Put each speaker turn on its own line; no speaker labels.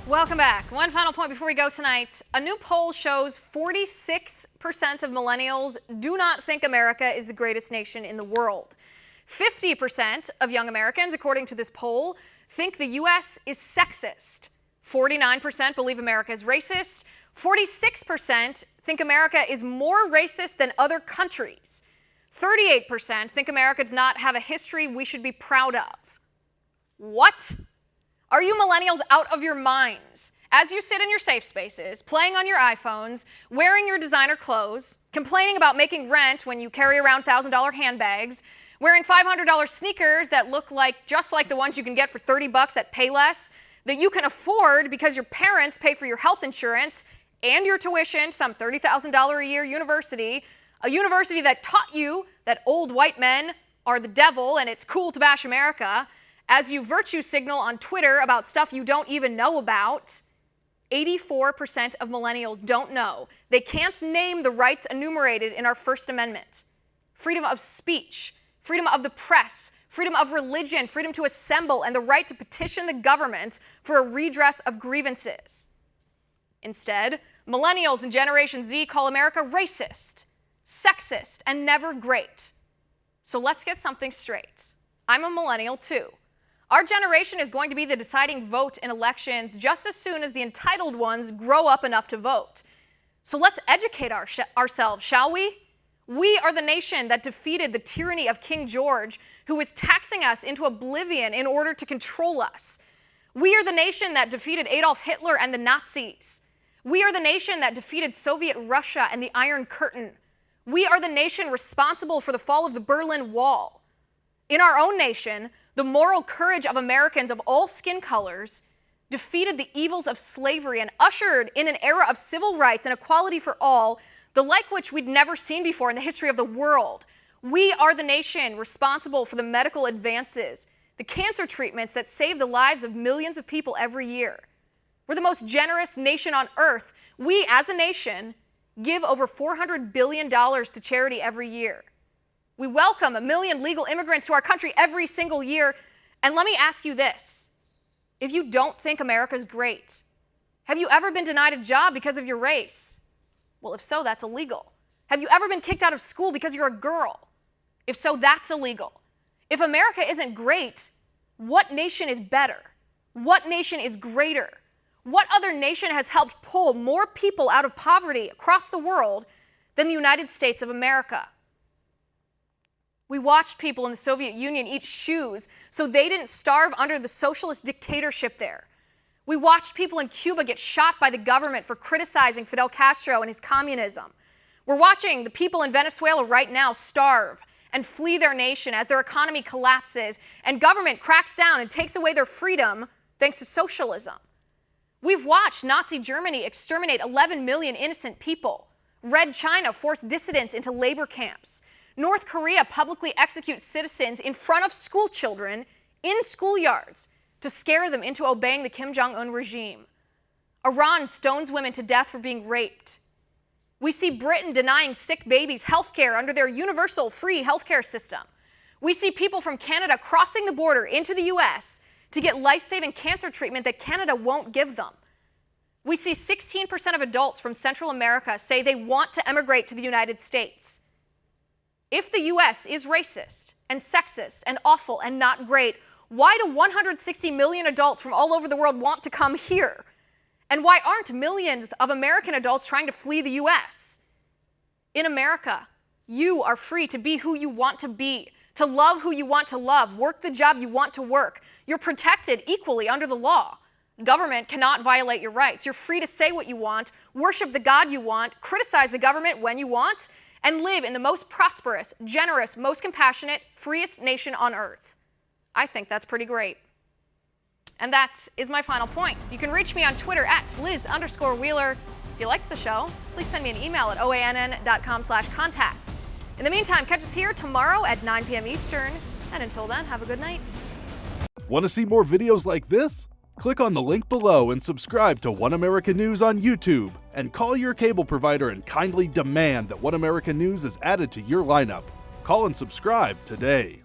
Welcome back. One final point before we go tonight. A new poll shows 46% of millennials do not think America is the greatest nation in the world. 50% of young Americans, according to this poll, think the U.S. is sexist. 49% believe America is racist. 46% think America is more racist than other countries. 38% think America does not have a history we should be proud of. What? Are you millennials out of your minds? As you sit in your safe spaces, playing on your iPhones, wearing your designer clothes, complaining about making rent when you carry around $1,000 handbags, wearing $500 sneakers that look just like the ones you can get for $30 at Payless, that you can afford because your parents pay for your health insurance and your tuition, some $30,000 a year university, a university that taught you that old white men are the devil and it's cool to bash America, as you virtue signal on Twitter about stuff you don't even know about. 84% of millennials don't know. They can't name the rights enumerated in our First Amendment. Freedom of speech, freedom of the press, freedom of religion, freedom to assemble, and the right to petition the government for a redress of grievances. Instead, millennials and Generation Z call America racist, sexist, and never great. So let's get something straight. I'm a millennial too. Our generation is going to be the deciding vote in elections just as soon as the entitled ones grow up enough to vote. So let's educate ourselves, shall we? We are the nation that defeated the tyranny of King George, who was taxing us into oblivion in order to control us. We are the nation that defeated Adolf Hitler and the Nazis. We are the nation that defeated Soviet Russia and the Iron Curtain. We are the nation responsible for the fall of the Berlin Wall. In our own nation, the moral courage of Americans of all skin colors defeated the evils of slavery and ushered in an era of civil rights and equality for all, the like which we'd never seen before in the history of the world. We are the nation responsible for the medical advances, the cancer treatments that save the lives of millions of people every year. We're the most generous nation on earth. We, as a nation, give over $400 billion to charity every year. We welcome 1 million legal immigrants to our country every single year. And let me ask you this. If you don't think America's great, have you ever been denied a job because of your race? Well, if so, that's illegal. Have you ever been kicked out of school because you're a girl? If so, that's illegal. If America isn't great, what nation is better? What nation is greater? What other nation has helped pull more people out of poverty across the world than the United States of America? We watched people in the Soviet Union eat shoes so they didn't starve under the socialist dictatorship there. We watched people in Cuba get shot by the government for criticizing Fidel Castro and his communism. We're watching the people in Venezuela right now starve and flee their nation as their economy collapses and government cracks down and takes away their freedom thanks to socialism. We've watched Nazi Germany exterminate 11 million innocent people. Red China force dissidents into labor camps. North Korea publicly executes citizens in front of school children in schoolyards to scare them into obeying the Kim Jong-un regime. Iran stones women to death for being raped. We see Britain denying sick babies health care under their universal free healthcare system. We see people from Canada crossing the border into the U.S. to get life-saving cancer treatment that Canada won't give them. We see 16% of adults from Central America say they want to emigrate to the United States. If the U.S. is racist and sexist and awful and not great, why do 160 million adults from all over the world want to come here? And why aren't millions of American adults trying to flee the U.S.? In America, you are free to be who you want to be, to love who you want to love, work the job you want to work. You're protected equally under the law. Government cannot violate your rights. You're free to say what you want, worship the God you want, criticize the government when you want, and live in the most prosperous, generous, most compassionate, freest nation on earth. I think that's pretty great. And that is my final point. You can reach me on Twitter at Liz_Wheeler. If you liked the show, please send me an email at oann.com/contact. In the meantime, catch us here tomorrow at 9 p.m. Eastern. And until then, have a good night.
Want to see more videos like this? Click on the link below and subscribe to One American News on YouTube. And call your cable provider and kindly demand that One American News is added to your lineup. Call and subscribe today.